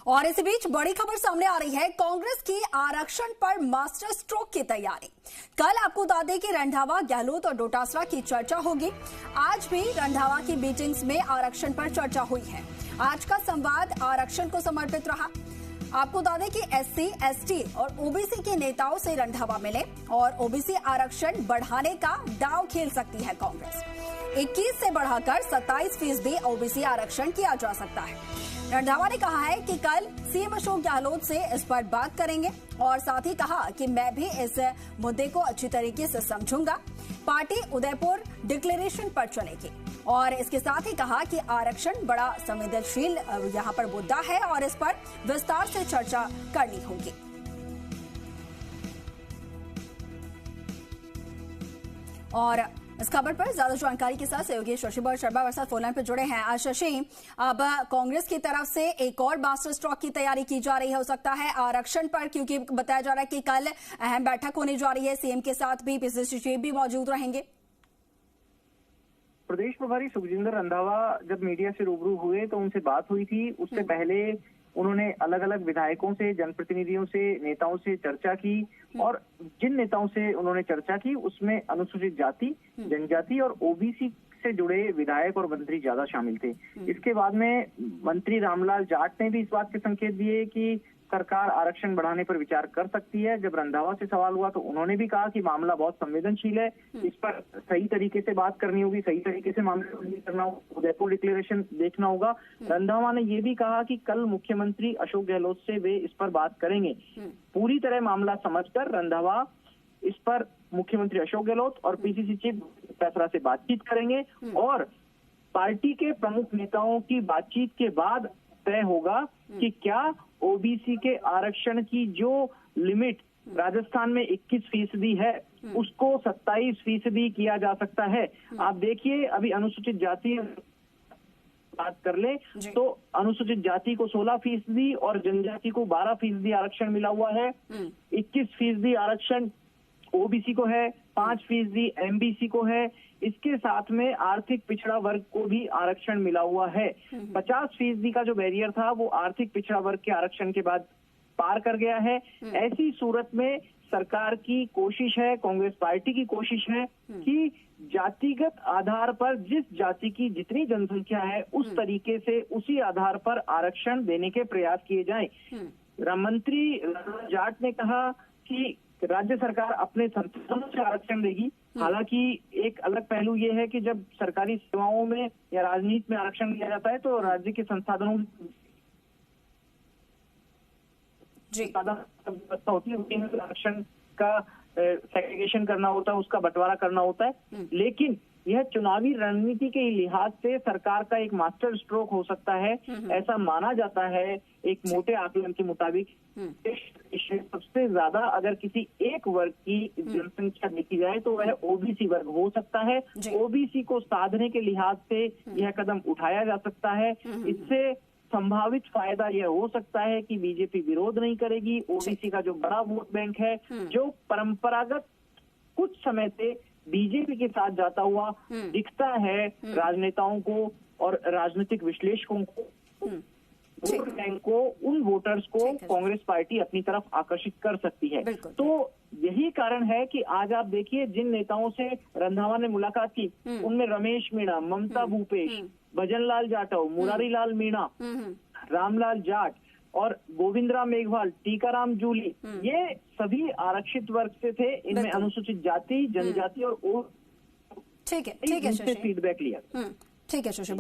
और इसी बीच बड़ी खबर सामने आ रही है, कांग्रेस की आरक्षण पर मास्टर स्ट्रोक की तैयारी। कल आपको बता दें कि रंधावा, गहलोत और डोटासरा की चर्चा होगी। आज भी रंधावा की मीटिंग्स में आरक्षण पर चर्चा हुई है। आज का संवाद आरक्षण को समर्पित रहा। आपको बता दें कि एससी, एसटी और ओबीसी के नेताओं से रंधावा मिले और ओबीसी आरक्षण बढ़ाने का दांव खेल सकती है कांग्रेस। 21 से बढ़ाकर 27% ओबीसी आरक्षण किया जा सकता है। रंधावा ने कहा है कि कल सीएम अशोक गहलोत से इस पर बात करेंगे और साथ ही कहा कि मैं भी इस मुद्दे को अच्छी तरीके से समझूंगा। पार्टी उदयपुर डिक्लेरेशन पर चलेगी और इसके साथ ही कहा कि आरक्षण बड़ा संवेदनशील यहां पर मुद्दा है और इस पर विस्तार से चर्चा करनी होगी। और इस खबर पर ज्यादा जानकारी के साथ सहयोगी शशि शर्मा हमारे साथ फोनलाइन पर जुड़े हैं। शशि, अब कांग्रेस की तरफ से एक और मास्टर स्ट्रोक की तैयारी की जा रही है, हो सकता है आरक्षण पर, क्योंकि बताया जा रहा है कि कल अहम बैठक होने जा रही है। सीएम के साथ भी पीसीसी चीफ भी मौजूद रहेंगे। प्रदेश प्रभारी सुखजिंदर रंधावा जब मीडिया से रूबरू हुए तो उनसे बात हुई थी। उससे पहले उन्होंने अलग अलग विधायकों से, जनप्रतिनिधियों से, नेताओं से चर्चा की और जिन नेताओं से उन्होंने चर्चा की उसमें अनुसूचित जाति, जनजाति और ओबीसी से जुड़े विधायक और मंत्री ज्यादा शामिल थे। इसके बाद में मंत्री रामलाल जाट ने भी इस बात के संकेत दिए कि सरकार आरक्षण बढ़ाने पर विचार कर सकती है। जब रंधावा से सवाल हुआ तो उन्होंने भी कहा कि मामला बहुत संवेदनशील है, इस पर सही तरीके से बात करनी होगी, सही तरीके से मामले को डील करना होगा, उदयपुर डिक्लेरेशन देखना होगा। रंधावा ने ये भी कहा कि कल मुख्यमंत्री अशोक गहलोत से वे इस पर बात करेंगे। पूरी तरह मामला समझकर रंधावा इस पर मुख्यमंत्री अशोक गहलोत और पीसीसी चीफ डोटासरा से बातचीत करेंगे और पार्टी के प्रमुख नेताओं की बातचीत के बाद तय होगा कि क्या ओबीसी के आरक्षण की जो लिमिट राजस्थान में 21% है उसको 27% किया जा सकता है। आप देखिए, अभी अनुसूचित जाति बात कर ले तो अनुसूचित जाति को 16% और जनजाति को 12% आरक्षण मिला हुआ है। 21% आरक्षण ओबीसी को है, 5% एमबीसी को है। इसके साथ में आर्थिक पिछड़ा वर्ग को भी आरक्षण मिला हुआ है। 50% का जो बैरियर था वो आर्थिक पिछड़ा वर्ग के आरक्षण के बाद पार कर गया है। ऐसी सूरत में सरकार की कोशिश है, कांग्रेस पार्टी की कोशिश है कि जातिगत आधार पर जिस जाति की जितनी जनसंख्या है उस तरीके से उसी आधार पर आरक्षण देने के प्रयास किए जाएं। मंत्री जाट ने कहा कि राज्य सरकार अपने संसाधनों से आरक्षण देगी। हालांकि एक अलग पहलू ये है कि जब सरकारी सेवाओं में या राजनीति में आरक्षण दिया जाता है तो राज्य के संसाधनों व्यवस्था होती है, आरक्षण का सेग्रीगेशन करना होता है, उसका बंटवारा करना होता है। लेकिन यह चुनावी रणनीति के लिहाज से सरकार का एक मास्टर स्ट्रोक हो सकता है, ऐसा माना जाता है। एक मोटे आकलन के मुताबिक सबसे ज्यादा अगर किसी एक वर्ग की जनसंख्या देखी जाए तो वह ओबीसी वर्ग हो सकता है। ओबीसी को साधने के लिहाज से यह कदम उठाया जा सकता है। इससे संभावित फायदा यह हो सकता है कि बीजेपी विरोध नहीं करेगी। ओबीसी का जो बड़ा वोट बैंक है, जो परंपरागत कुछ समय से बीजेपी के साथ जाता हुआ दिखता है राजनेताओं को और राजनीतिक विश्लेषकों को, वोट बैंक को, उन वोटर्स को कांग्रेस पार्टी अपनी तरफ आकर्षित कर सकती है। तो यही कारण है कि आज आप देखिए जिन नेताओं से रंधावा ने मुलाकात की उनमें रमेश मीणा, ममता भूपेश, भजनलाल जाटव, मुरारी लाल मीणा, रामलाल जाट और गोविंदराम मेघवाल, टीकाराम जूली, ये सभी आरक्षित वर्ग से थे। इनमें अनुसूचित जाति, जनजाति और ठीक है फीडबैक लिया। ठीक है शशि।